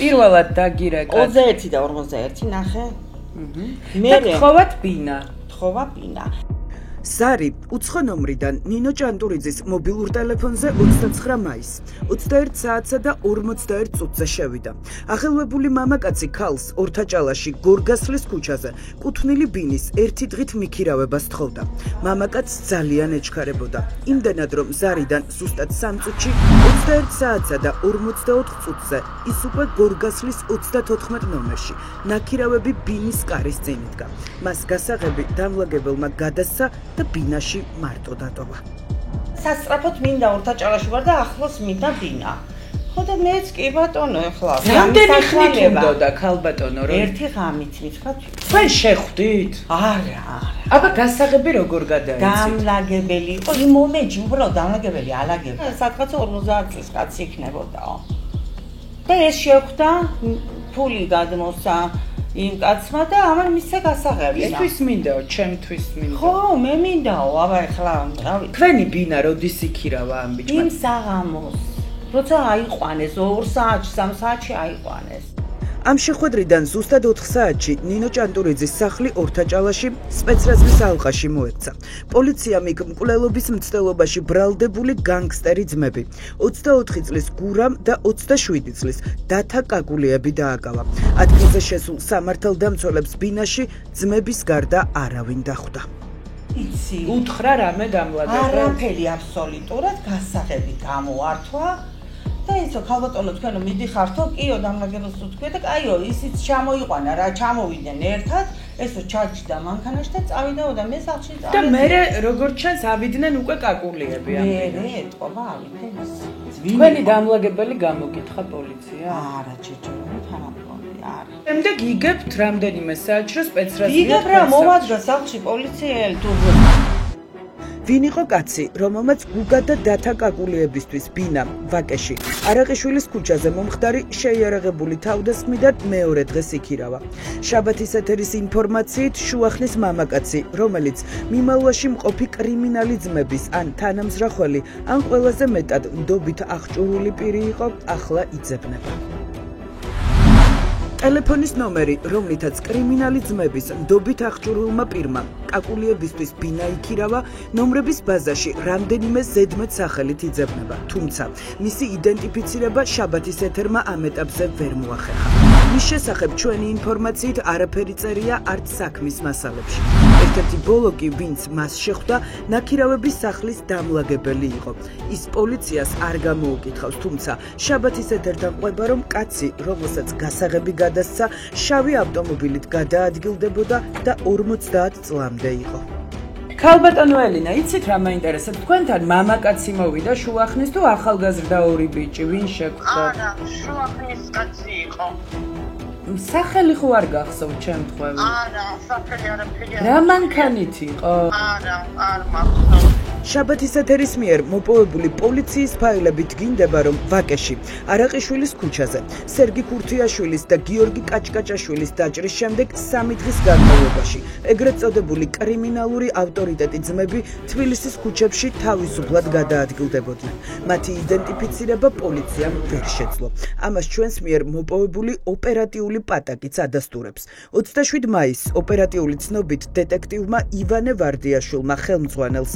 პირველად დაგირეკა 21 და 41 ნახე. მე თხოვათ ბინა. თხოვა ბინა. ზარი უცხო ნომრიდან ნინო ჭანტურიძის მობილურ ტელეფონზე 29 მაისს 21 საათსა და 41 წუთზე შევიდა. ახელვებული მამაკაცი ქალს ორთაჭალაში გორგასლის ქუჩაზე კუთვნილი ბინის ერთი დღით მიქირავებას თხოვდა. მამაკაცს ძალიან ეჩქარებოდა. იმდენად რომ ზარიდან ზუსტად 3 წუთში 21 საათსა და 44 წუთზე ის უკვე გორგასლის 34 ნომერში ნაქირავები ბინის კარის წინ იდგა. მას გასაღები დამლაგებელმა გადასცა და ბინაში მარტო დატოვა. სასწრაფოდ მინდა ორთაჭალაში ვარ და ახლოს მინდა ბინა. ხო და მეც კი ბატონო ეხლა. რამდენი ხნით უნდა ქალბატონო რომ ერთი ღამით მითხრა. თქვენ შეხვდით? არა. აბა გასაღები როგორ გადაიცით? დამლაგებელი იყო იმ მომენტში უბრალოდ დამლაგებელი ალაგებდა. სადღაც 50 წლის კაცი იქნებოდაო. და ეს შეხვდა ფული გადმოსცა იმ კაცმა და ამან მისცა გასაღები. ისთვის მინდაო, ჩემთვის მინდა. ხო, მე მინდაო, აბა ეხლა რავი. თქვენი ბინა როდის იქირავა ამ ბიჭმა? იმ საღამოს. როცა აიყვანეს 2 საათში, 3 საათში აიყვანეს. ამ შეხვედრიდან ზუსტად 4 საათში ნინო ჭანტურიძის სახლი ორთაჭალაში სპეცრაზმის ალყაში მოექცა. პოლიციამ იქ მკვლელობის მცდელობაში ბრალდებული განგსტერი ძმები 24 წლის გურამ და 27 წლის დათა კაკულიები დააკავა. ადგილზე შესულ სამართალდამცველებს ბინაში ძმების გარდა არავინ დახვდა. იცი, უთხრა რამე დამლაგებელ? არაფერი აბსოლუტურად გასაღები გამოართვა. და ისო ქალბატონო თქვენო მიდიხართო, კიო დამლაგებელს უთქვია და კაიო ისიც ჩამოიყვანა რა, ჩამოვიდნენ ერთად, ესო ჩაჯდა მანქანაში და წავიდაო და მე სახლში წავედი. და მე როგორც ჩანს ავიდნენ უკვე კაკულიები ამ ბინაში. მე ეთყობა ავიდნენ ის. თქვენი დამლაგებელი გამოგითხა პოლიცია? არა, ჩეჩერონი თანამგონი, არა. შემდეგ იგებთ რამდენიმე საათში რომ სპეცრაზმია. იგებ რა მოვადგა სახლში პოლიციელი თუ ვინ იყო კაცი, რომელმაც გუგა და დათა კაკულიებისთვის ბინა ვაკეში არაყიშვილის ქუჩაზე მომხდარი შეიარაღებული თავდასხმიდან მეორე დღეს იქირავა. შაბათის ეთერის ინფორმაციით შუახნის მამაკაცი, რომელიც მიმალვაში მყოფი კრიმინალი ძმების ან თანამზრახველი, ან ყველაზე მეტად ნდობით აღჭურვილი პირი იყო, ახლა იძებნება. ტელეფონის ნომერი, რომლითაც კრიმინალი ძმების ნდობით აღჭურვილმა პირმა კაკულიებისთვის ბინა იქირავა, ნომრების ბაზაში რამდენიმე ზედმეტ სახელით იძებნება, თუმცა მისი იდენტიფიცირება შაბათის ეთერმა ამ ეტაპზე ვერ მოახერხა. მის შესახებ ჩვენი ინფორმაციით არაფერი წერია არც საქმის მასალებში. ერთ-ერთი ბოლო კი, ვინც მას შეხვდა, ნაქირავების სახლის დამლაგებელი იყო. ის პოლიციას არ გამოუკითხავს, თუმცა შაბათის ეთერთან ყვება, რომ კაცი, რომელსაც გასაღები გადასცა, შავი ავტომობილით გადაადგილდებოდა და 50 წლამდე იყო. ქალბატონო ელინა, იცით რა მაინტერესებს? თქვენთან მამაკაცი მოვიდა შუახნის თუ ახალგაზრდა ორი ბიჭი, ვინ შეხვდა? არა, შუახნის კაცი იყო. სახელი ხო არ გახსოვთ შემთხვევით? არა, სახელი არაფერი. რა მანქანით იყო? არა, არ მახსოვს. შაბათის ეთერის მიერ მოპოვებული პოლიციის ფაილებით დგინდება, რომ ვაკეში არაყიშვილის ქუჩაზე სერგი ქურთიაშვილის და გიორგი კაჭკაჭაშვილის დაჭრის შემდეგ 3 დღის განმავლობაში ეგრეთ წოდებული კრიმინალური ავტორიტეტი ძმები თბილისის ქუჩებში თავისუფლად გადაადგილდებოდნენ. მათი იდენტიფიცირება პოლიციამ ვერ შეძლო. ამას ჩვენს მიერ მოპოვებული ოპერატიული პატაკიც ადასტურებს. 27 მაისს ოპერატიული ცნობით დეტექტივმა ივანე ვარდიაშვილმა ხელმძღვანელს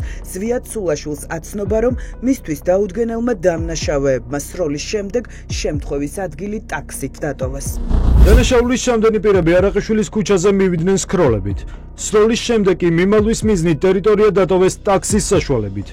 სულაშვილს აცნობა, რომ მისთვის დაუდგენელმა დამნაშავეებმა სროლის შემდეგ შემთხვევის ადგილი ტაქსით დატოვეს. დანაშაულის შემდეგი პირები არაყიშვილის ქუჩაზე მივიდნენ სქროლებით. სროლის შემდეგ კი მიმალვის მიზნით ტერიტორია დატოვეს ტაქსის საშუალებით.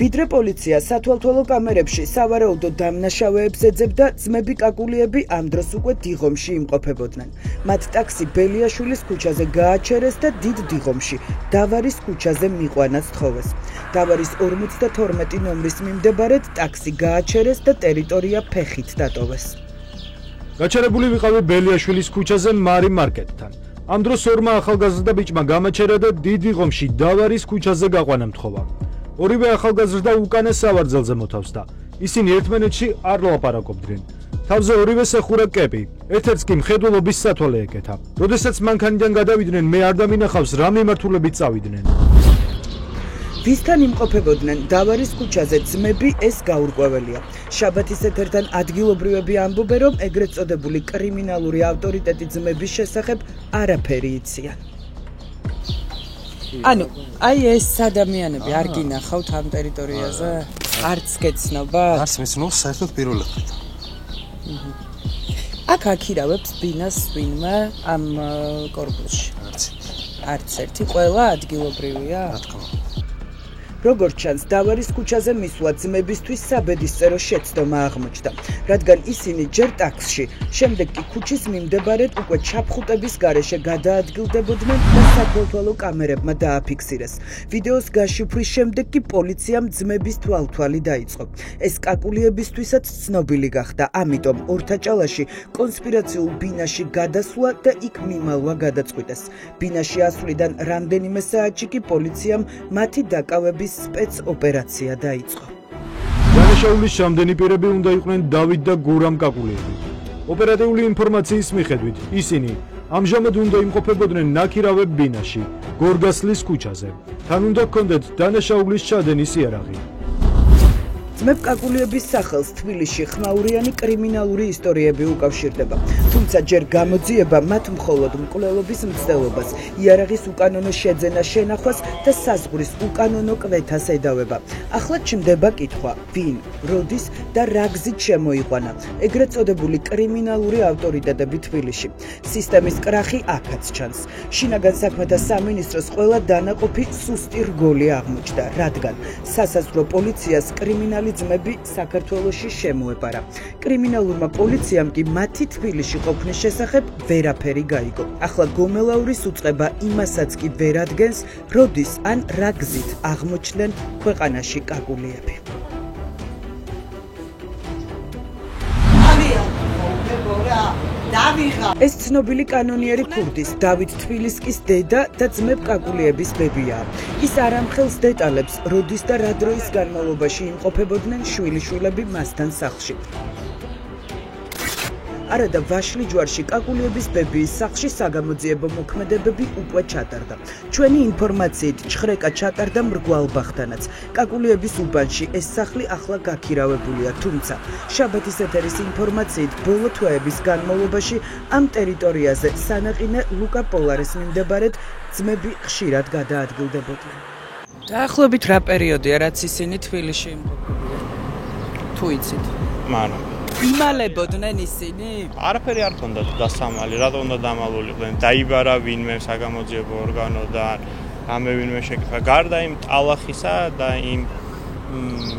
ვიდრე პოლიცია სათვალთვალო კამერებში სავარაუდო დამნაშავეებს ეძებდა, ძმები კაკულიები ამ დროს უკვე დიღომში იმყოფებოდნენ. მათ ტაქსი ბელიაშვილის ქუჩაზე გააჩერეს და დიდ დიღომში დავარის ქუჩაზე მიყვანა სთხოვეს. დავარის 52 ნომრის მიმდებარედ ტაქსი გააჩერეს და ტერიტორია ფეხით დატოვეს. გაჩერებული ვიყავი ბელიაშვილის ქუჩაზე მარი მარკეტთან. ამ დროს ორმა ახალგაზრდა ბიჭმა გამაჩერა და დიდ დიღომში დავარის ქუჩაზე გაყვანა მთხოვა. ორივე ახალგაზრდა უკანა სავარძელზე მოთავსდა. ისინი ერთმანეთში არ ლაპარაკობდნენ. თავზე ორივეს ეხურა კეპი, ერთ-ერთს კი მხედველობის სათვალე ეკეთა. როდესაც მანქანიდან გადავიდნენ, მე არ დამინახავს რა მიმართულებით წავიდნენ. ვისთან იმყოფებოდნენ დავარის ქუჩაზე ძმები ეს გაურკვეველია. შაბათის ეთერთან ადგილობრივები ამბობენ, რომ ეგრეთ წოდებული კრიმინალური ავტორიტეტი ძმების შესახებ არაფერი იციან. ანუ, აი ეს ადამიანები არ გინახავთ ამ ტერიტორიაზე? არც გეცნობა? არც მეცნობს საერთოდ პირველად. აქ აქირავებს ბინას ვინმე ამ კორპუსში? არც ერთი, ყველა ადგილობრივია? რა თქმა უნდა. როგორც ჩანს, დავარის ქუჩაზე მისვლა ძმებისთვის საბედისწერო შეცდომა აღმოჩნდა, რადგან ისინი ჯერ ტაქსში, შემდეგ კი ქუჩის მიმდებარედ უკვე ჩაფხუტების გარეშე გადაადგილდებოდნენ და საქართველოს კამერებმა დააფიქსირეს. ვიდეოს გაშიფვრის შემდეგ კი პოლიციამ ძმების თვალთვალი დაიწყო. ეს კაკულიებისთვისაც ცნობილი გახდა, ამიტომ ორთაჭალაში კონსპირაციულ ბინაში გადასვლა და იქ მიმალვა გადაწყვიტეს. ბინაში ასვლიდან რამდენიმე საათში კი პოლიციამ მათი დაკავების სპეცოპერაცია დაიწყო. დანაშაულის შემდენი პირები უნდა იყვნენ დავით და გურამ კაკულიები. ოპერატიული ინფორმაციის მიხედვით, ისინი ამჟამად უნდა იმყოფებოდნენ ნაქირავებ ბინაში, გორგასლის ქუჩაზე. თან უნდა ჰქონდეთ დანაშაულის ჩადენის იარაღი. ძმებ კაკულიების სახელს თბილისში ხმაურიანი კრიმინალური ისტორიები უკავშირდება. თუმცა ჯერ გამოძიება მათ მხოლოდ მკვლელობის მცდელობას, იარაღის უკანონო შეძენა შენახვას და საზღვრის უკანონო კვეთას ედავება. ახლა ჩნდება კითხვა, ვინ, როდის და რა გზით შემოიყვანა ეგრეთ წოდებული კრიმინალური ავტორიტეტები თბილისში. სისტემის კრახი აქაც ჩანს. შინაგან საქმეთა სამინისტროს ყველა დანაყოფი სუსტი რგოლი აღმოჩნდა, რადგან სასაზღვრო პოლიციას კრიმინალი ძმები საქართველოში შემოეპარა. კრიმინალურმა პოლიციამ კი მათი თბილისში ყოფნის შესახებ ვერაფერი გაიგო. ახლა გომელაურის უწყება იმასაც კი ვერ ადგენს, როდის ან რა გზით აღმოჩნდნენ ქვეყანაში კაკულიები. ეს ცნობილი კანონიერი ქურდის დავით თბილისკის დედა და ძმებ კაკულიების ბებია. ის არ ამხელს დეტალებს, როდის და რა დროის განმავლობაში იმყოფებოდნენ შვილიშვილები მასთან სახლში. არადა ვაშლი ჯვარში კაკულიების ბებიის სახლში საგამოძიებო მოქმედებები უკვე ჩატარდა. ჩვენი ინფორმაციით ჩხრეკა ჩატარდა მრგვალ ბახტანაც. კაკულიების უბანში ეს სახლი ახლა გაქირავებულია, თუმცა შაბათის ეთერის ინფორმაციით ბოლო თვეების განმავლობაში ამ ტერიტორიაზე სანაყინე ლუკა პოლარის მიმდებარედ ძმები ხშირად გადაადგილდებოდნენ. დაახლოებით რა პერიოდია, რაც ისინი თბილისში იმყოფებიან? თუ იცით? მაგრამ იმალებოდნენ ისინი? არაფერი არ ქონდათ დასამალი, რატომ უნდა დამალულიყვნენ? დაიბარა ვინმე საგამოძიებო ორგანოდან, რამე ვინმე შეკითხა. გარდა იმ ტალახისა და იმ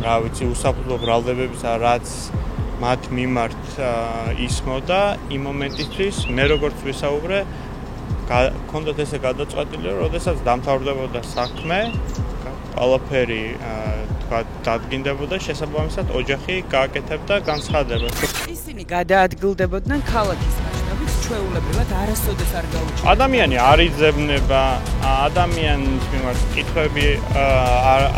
რა ვიცი, უსაფრთხო ბრალდებებისა, რაც მათ მიმართ ისმოდა, იმ მომენტისთვის მე როგორც ვისაუბრე, ქონდათ ესე გადაწყვეტილი, რომ როდესაც დამთავრდებოდა საქმე, ყველაფერი დადგინდებოდა, შესაბამისად ოჯახი გააკეთებდა განცხადება. ისინი გადაადგილდებოდნენ ქალაქის მასშტაბით, ჩვეულებრივად არასოდეს არ გაუჩნდა. ადამიანი არ იძებნება, ადამიანის მიმართ კითხვები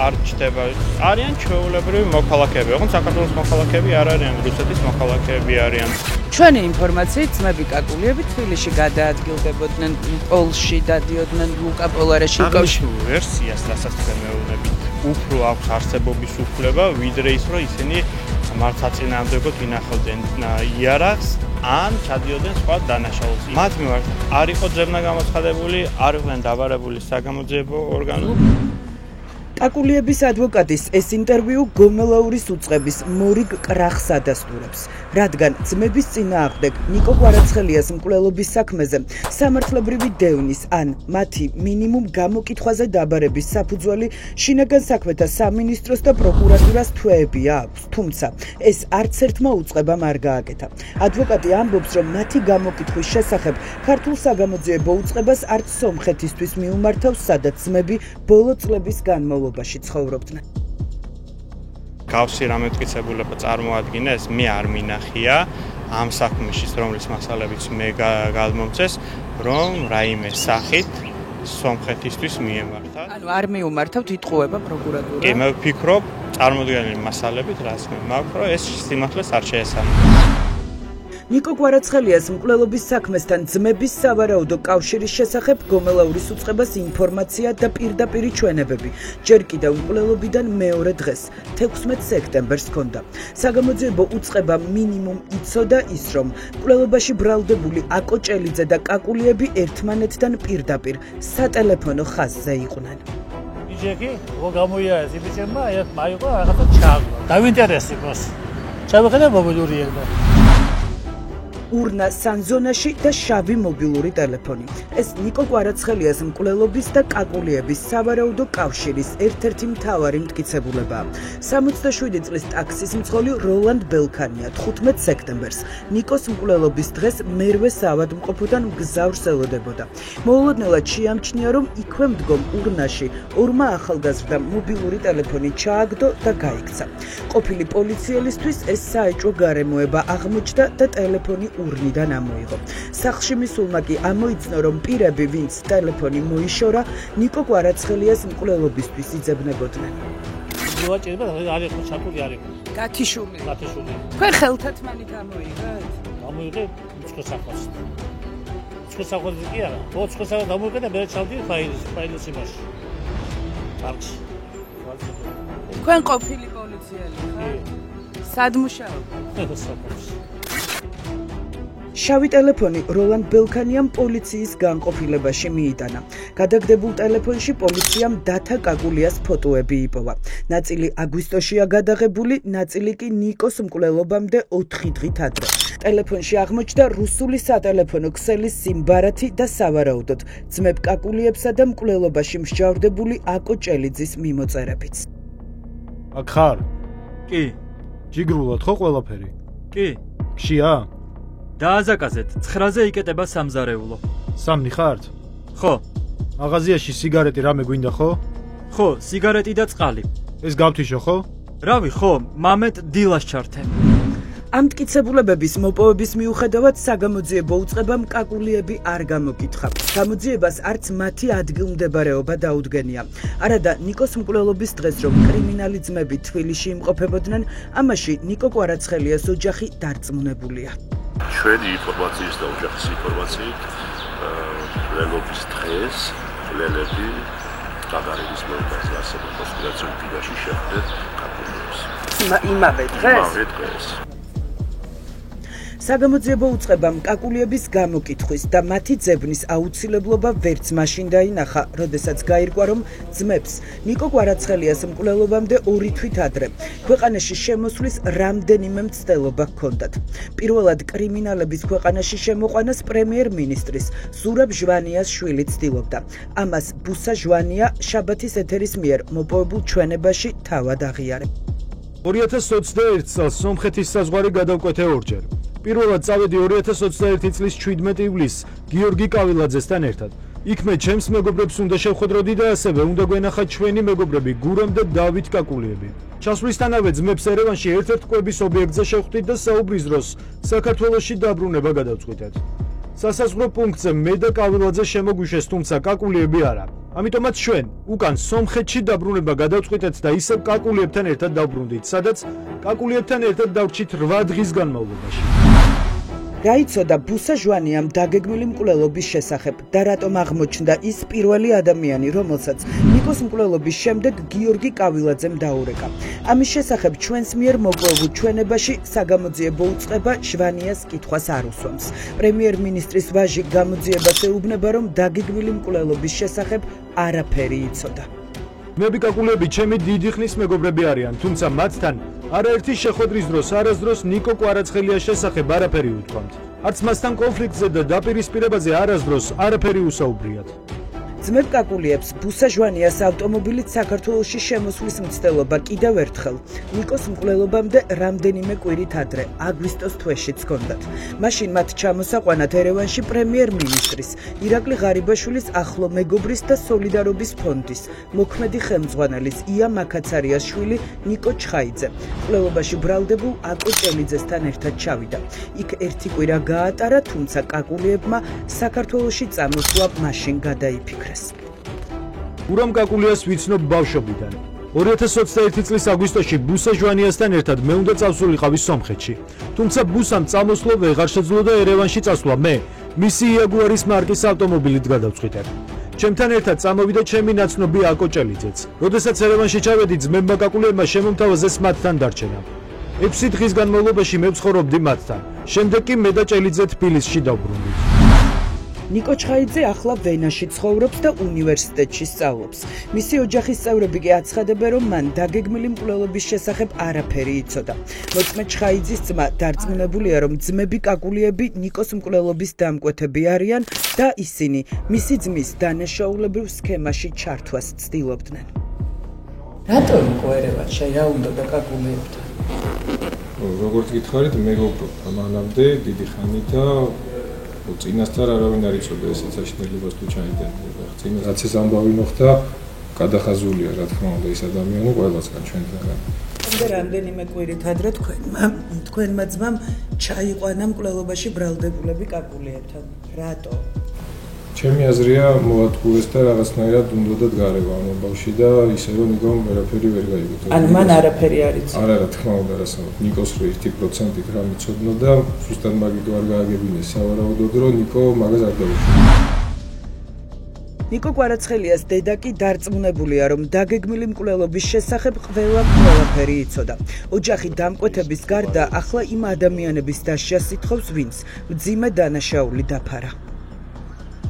არ ჩდება. არიან ჩვეულებრივი მოქალაქეები, ოღონდ საქართველოს მოქალაქეები არ არიან, რუსეთის მოქალაქეები არიან. ჩვენი ინფორმაციით ძმები კაკულიები თბილისში გადაადგილდებოდნენ, პოლში დადიოდნენ ლუკა პოლარაში. აღნიშნულ ვერსიას, რასაც მეუბნებით, უფრო აქვს არსებობის უფლება, ვიდრე ის, რომ ისინი მართლწინააღმდეგოდ ინახავდნენ იარაღს ან ჩადიოდნენ სხვა დანაშაულს. მათ მიმართ არ იყო ძებნა გამოცხადებული, არ იყვნენ დაბარებული საგამოძიებო ორგანო. კაკულიების ადვოკატის ეს ინტერვიუ გომელაურის უწყების მორიგ კრახს ადასტურებს, რადგან ძმების წინააღმდეგ ნიკო კვარაცხელიას მკვლელობის საქმეზე სამართლებრივი დევნის ან მათი მინიმუმ გამოკითხვაზე დაბარების საფუძველი შინაგან საქმეთა სამინისტროს და პროკურატურას თვეებია აქვს, თუმცა ეს არც ერთმა უწყებამ არ გააკეთა. ადვოკატი ამბობს, რომ მათი გამოკითხვის შესახებ ქართულ საგამოძიებო უწყებას არც სომხეთისთვის მიუმართავს, სადაც ძმები ბოლო წლების განმავლობაში ცხოვრობდნენ. გავსი რამეთქიცებულება წარმოადგინა, ეს მე არ მინახია ამ საქმეში, რომლის მასალებიც მე გადმომწეს, რომ რაიმე სახით სომხეთისთვის მიემართა. ანუ არ მიუმართავთ, იტყუება პროკურატურა. კი, მე ვფიქრობ, წარმოდგენილი მასალებით, რაც მე მაქვს, რომ ეს სიმართლეს არ შეესაბამება. ნიკო კვარაცხელიას მკვლელობის საქმესთან ძმების სავარაუდო კავშირის შესახებ გომელაურის უწყებას ინფორმაცია და პირდაპირი ჩვენებები ჯერ კიდევ მკვლელობიდან მეორე დღეს 16 სექტემბერს ჰქონდა. საგამოძიებო უწყება მინიმუმ იცოდა ის, რომ მკვლელობაში ბრალდებული აკო ჭელიძე და კაკულიები ერთმანეთთან პირდაპირ სატელეფონო ხაზზე იყვნენ. იჯექი, გამოიარეს იმისმა, ერთ მაიყო რაღაცა ჩაგვა. დავინტერესებს. ჩავეხედე მობილური ერგო. ურნა სანზონაში და შავი მობილური ტელეფონი. ეს ნიკო კვარაცხელიას მკვლელობის და კაკულიების სავარაუდო კავშირის ერთ-ერთი მთავარი მტკიცებულებაა. 67 წლის ტაქსის მძღოლი როლანდ ბელქანია 15 სექტემბერს ნიკოს მკვლელობის დღეს მერვე საავადმყოფოდან მგზავრს ელოდებოდა. მოულოდნელად შეამჩნია, რომ იქვე მდგომ ურნაში ორმა ახალგაზრდამ მობილური ტელეფონი ჩააგდო და გაიქცა. ყოფილი პოლიციელისთვის ეს საეჭვო გარემოება აღმოჩნდა და ტელეფონი ურნიდან ამოიღო. სახლში მისულმა კი ამოიცნო, რომ პირები, ვინც ტელეფონი მოიშორა, ნიკო კვარაცხელიას მკვლელობისთვის იძებნებოდნენ. მოვაჭრება არის ჩატული არის. გათიშული. თქვენ ხელთათმანით ამოიღეთ? ამოიღე უცხოსახოს. უცხოსახოს კი არა. უცხოსახოს ამოიღე და მე ჩავდი ფაილის იმაში. პარკში. თქვენ ყოფილი პოლიციელი ხარ? სად მუშაობთ? სოფელში. შავი ტელეფონი როლანდ ბელქანიამ პოლიციის განყოფილებაში მიიტანა. გადაგდებულ ტელეფონში პოლიციამ დათა კაკულიას ფოტოები იპოვა. ნაწილი აგვისტოშია გადაღებული, ნაწილი კი ნიკოს მკვლელობამდე 4 დღით ადრე. ტელეფონში აღმოჩნდა რუსული სატელეფონო ქსელის სიმბარათი და სავარაუდოდ ძმებ კაკულიებსა და მკვლელობაში მსჯავრდებული აკო ჭელიძის მიმოწერებიც. აქ ხარ? კი. ჯიგრულად ხო ყველაფერი? კი. გშია? დააზაკაზეთ, 9-ზე იკეტება სამზარეულო. სამნი ხართ? ხო. მაღაზიაში სიგარეტი რამე გვინდა ხო? ხო, სიგარეტი და წყალი. ეს გავთიშო ხო? რავი, ხო, მამეთ დილას ჩართე. ამ მტკიცებულებების მოპოვების მიუხედავად საგამოძიებო უწყებამ კაკულიები არ გამოკითხა. გამოძიებას არც მათი ადგილმდებარეობა დაუდგენია. არადა ნიკოს მკვლელობის დღეს რომ კრიმინალი ძმები თბილისში იმყოფებოდნენ, ამაში ნიკო კვარაცხელიას ოჯახი დარწმუნებულია. ჩვენი ინფორმაციის და ოჯახის ინფორმაციით მკვლელობის დღეს მკვლელები გაგარების მოედანზე ასევე კონსპირაციულ ფიგურაში შეხვდნენ კაკულიებს. იმავე დღეს? იმავე დღეს. საგამოძიებო უწყებამ კაკულიების გამოკითხვის და მათი ძებნის აუცილებლობა ვერც მაშინ დაინახა, როდესაც გაირკვა, რომ ძმებს ნიკო კვარაცხელიას მკვლელობამდე 2 თვით ადრე ქვეყანაში შემოსვლის რამდენიმე მცდელობა ჰქონდათ. პირველად კრიმინალების ქვეყანაში შემოყვანას პრემიერ-მინისტრის ზურაბ ჟვანიას შვილი ცდილობდა. ამას ბუსა ჟვანია შაბათის ეთერის მიერ მოპოვებულ ჩვენებაში თავად აღიარებს. 2021 წელს სომხეთის საზღვარი გადავკვეთე ორჯერ. პირველად წავედი 2021 წლის 17 ივლისს გიორგი კავილაძესთან ერთად. იქ მე ჩემს მეგობრებს უნდა შევხვდროდი და ასევე უნდა გვენახა ჩვენი მეგობრები გურამ და დავით კაკულიები. ჩასვლისთანავე ძმებს ერევანში ერთ-ერთ კვების ობიექტზე შევხვდით და საუბრის დროს საქართველოში დაბრუნება გადავწყვიტეთ. სასაზღვრო პუნქტზე მე და კავილაძე შემოგვიშეს, თუმცა კაკულიები არა. ამიტომაც ჩვენ უკან სომხეთში დაბრუნება გადავწყვიტეთ და ისევ კაკულიებთან ერთად დავბრუნდით, სადაც კაკულიებთან ერთად დავრჩით 8 დღის განმავლობაში. გაიცოდა ბუსა ჟვანიამ დაგეგმილი მკვლელობის შესახებ და რატომ აღმოჩნდა ის პირველი ადამიანი, რომელსაც ნიკოს მკვლელობის შემდეგ გიორგი კავილაძემ დაურეკა. ამის შესახებ ჩვენს მიერ მოპოვებულ ჩვენებაში საგამოძიებო უწყება ჟვანიას კითხვას არ უსვამს. პრემიერ-მინისტრის ვაჟი გამოძიებას ეუბნება, რომ დაგეგმილი მკვლელობის შესახებ არაფერი იცოდა. ძმები კაკულიები ჩემი დიდი ხნის მეგობრები არიან, თუმცა მათთან არაერთი შეხვედრის დროს არასდროს ნიკო კვარაცხელიას შესახებ არაფერი უთქვამთ. არც მასთან კონფლიქტზე და დაპირისპირებაზე არასდროს არაფერი უსაუბრიათ. ძმებ კაკულიებს ბუსა ჟვანიას ავტომობილით საქართველოში შემოსვლის მცდელობა კიდევ ერთხელ ნიკოს მკვლელობამდე რამდენიმე კვირით ადრე, აგვისტოს თვეშიც ჰქონდათ. მაშინ მათ ჩამოსაყვანათ ერევანში პრემიერ-მინისტრის ირაკლი ღარიბაშვილის ახლო მეგობრის და სოლიდარობის ფონდის მოქმედი ხელმძღვანელის ია მაკაცარიას შვილი ნიკო ჩხაიძე. მკვლელობაში ბრალდებულ აკო ჭელიძესთან ერთად ჩავიდა. იქ ერთი კვირა გაატარა, თუმცა კაკულიებმა საქართველოში წამოსვლა მაშინ გადაიფიქრეს. გურამ კაკულიას ვიცნობ ბავშვობიდან. 2021 წლის აგვისტოში ბუსა ჟვანიასთან ერთად მე უნდა წავსულიყავი სომხეთში. თუმცა ბუსამ წამოსვლა ვეღარ შეძლო და ერევანში წასვლა მე მისი იაგუარის მარკის ავტომობილით გადავწყვიტე. ჩემთან ერთად წამოვიდა ჩემი ნაცნობი აკო ჭელიძეც. როდესაც ერევანში ჩავედი, ძმებმა კაკულიებმა შემომთავაზეს მათთან დარჩენა. 6 დღის განმავლობაში მე ვცხოვრობდი მათთან. შემდეგ კი მე და ჭელიძე თბილისში დავბრუნდით. ნიკო ჩხაიძე ახლა ვენაში ცხოვრობს და უნივერსიტეტში სწავლობს. მისი ოჯახის წევრები კი აცხადებენ, რომ მან დაგეგმილი მკვლელობის შესახებ არაფერი იცოდა. მოწმე ჩხაიძის ძმა დარწმუნებულია, რომ ძმები კაკულიები ნიკოს მკვლელობის დამკვეთები არიან და ისინი მისი ძმის დანაშაულებრივ სქემაში ჩართვას ცდილობდნენ. რატო იყო ერევანში? რა უნდა და კაკულიებთან? როგორც გითხარით, მეგობრობ მანამდე დიდი ხანი და წინასწარ არავინ არ იცოდა ესეც საშინელებას თუ ჩაიდენდება. წინას რაც ეს ამბავი მოხდა, გადახაზულია რა თქმა უნდა ის ადამიანი ყველასგან ჩვენთანაც. რამდენიმე კვირით ადრე თქვენმა ძმამ ჩაიყვანა მკვლელობაში ბრალდებულები კაკულიებთან. რატო? ჩემი აზრია მოათქურეს და რაღაცნაირად უნდათ გარევა ამ ამბავში და ისე რომ ნიკომ ვერაფერი ვერ გაიგო. ან მან არაფერი არ იცოდა. არა რა თქმა უნდა რასაუბრობ. ნიკოს რო 1%-ით რა მიცოდნო და ზუსტად მაგით არ გააგებინეს სავარაუდოდ რომ ნიკო მაგას არ დაუშვია. ნიკო კვარაცხელიას დედა კი დარწმუნებულია, რომ დაგეგმილი მკვლელობის შესახებ ყველაფერი იცოდა. ოჯახი დამკვეთების გარდა ახლა იმ ადამიანების დასჯას ითხოვს, ვინც მძიმე დანაშაული დაფარა.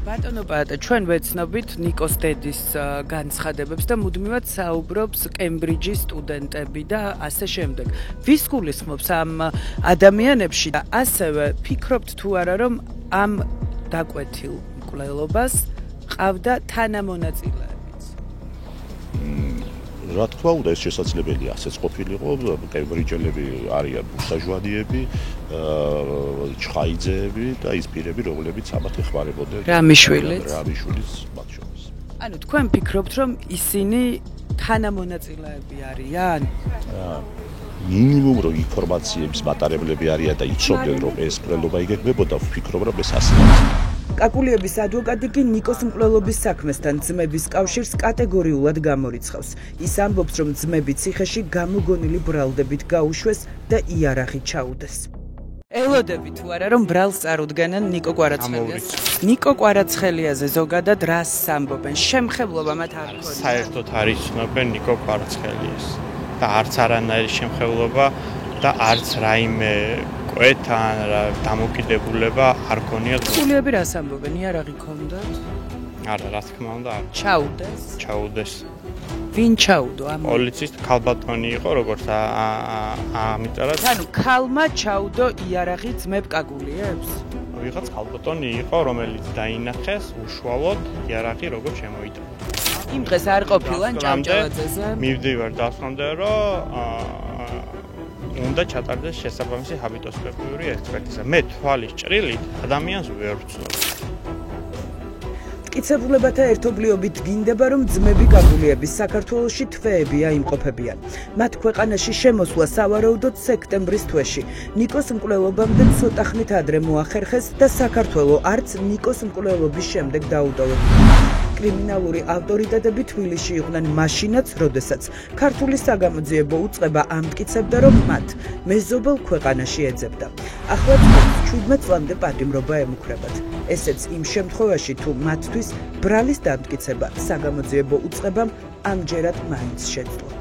ბატონო პაატა, ჩვენ ვეცნობით ნიკოს დედის განცხადებებს და მუდმივად საუბრობს კემბრიჯის სტუდენტები და ასე შემდეგ. ვის გულისხმობს ამ ადამიანებში და ასევე ფიქრობთ თუ არა, რომ ამ დაკვეთილ მკვლელობას ყავდა თანამონაწილეებიც? რა თქმა უნდა, ეს შესაძლებელია, ასეც ყოფილიყო, კემბრიჯელები არიან ბუსაჟვანიები, ჩხაიძეები და ის პირები, რომლებიც ამათ ეხმარებოდნენ. რამიშვილიც მათ შორის. ანუ თქვენ ფიქრობთ, რომ ისინი თანამონაწილეები არიან? მინიმუმ რო ინფორმაციების მატარებლები არიან და იცოდნენ, რომ ეს მკვლელობა იგეგმებოდა, ვფიქრობ, რომ ეს ასეა. კაკულიების ადვოკატი კი ნიკოს მკვლელობის საქმესთან ძმების კავშირს კატეგორიულად გამორიცხავს. ის ამბობს, რომ ძმები ციხეში გამოგონილი ბრალდებით გაუშვეს და იარაღი ჩაუდეს. ელოდები თუ არა, რომ ბრალს წარუდგენენ ნიკო კვარაცხელიას? ნიკო კვარაცხელიაზე ზოგადად რას ამბობენ? შემხებლობა მათ არ ქონია? საერთოდ არ იცნობენ ნიკო კვარაცხელიას და არც არანაირი შემხებლობა და არც რაიმე კვეთან რა დამოკიდებულება არ ქონიათ. კაკულიები რას ამბობენ? იარაღი ქონდათ? არა, რა თქმა უნდა, არ ჩაუდეს? ჩაუდეს. ვინ ჩაუდო ამ? პოლიციის ქალბატონი იყო, როგორც ამიწერა. ანუ ქალმა ჩაუდო იარაღი ძმებ კაკულიებს? ვიღაც ქალბატონი იყო, რომელიც დაინახეს უშუალოდ იარაღი როგორ შემოიტანა. იმ დღეს არ ყოფილან ჭავჭავაძეზე? მივდივარ დასვამდე, რომ უნდა ჩატარდეს შესაბამისი ჰაბიტოსკოპიური ექსპერტიზა. მე თვალის ჭრილით ადამიანს ვერ ვცნობ. მტკიცებულებათა ერთობლიობით გინდება, რომ ძმები კაკულიები საქართველოში თვეები აიმყოფებიან. მათ ქვეყანაში შემოსვლა სავარაუდოდ სექტემბრის თვეში. ნიკოს მკვლელობამდე ცოტა ხნით ადრე მოახერხეს და საქართველო არც ნიკოს მკვლელობის შემდეგ დაუტოვებია. კრიმინალური ავტორიტეტები თბილისში იყვნენ მაშინაც, როდესაც ქართული საგამოძიებო უწყება ამტკიცებდა, რომ მათ მეზობელ ქვეყანაში ეძებდა. ახლა 17 წლამდე პატიმრობა ემუქრებათ. ესეც იმ შემთხვევაში, თუ მათთვის ბრალის დამტკიცება საგამოძიებო უწყებამ ამჯერად მაინც შეძლო.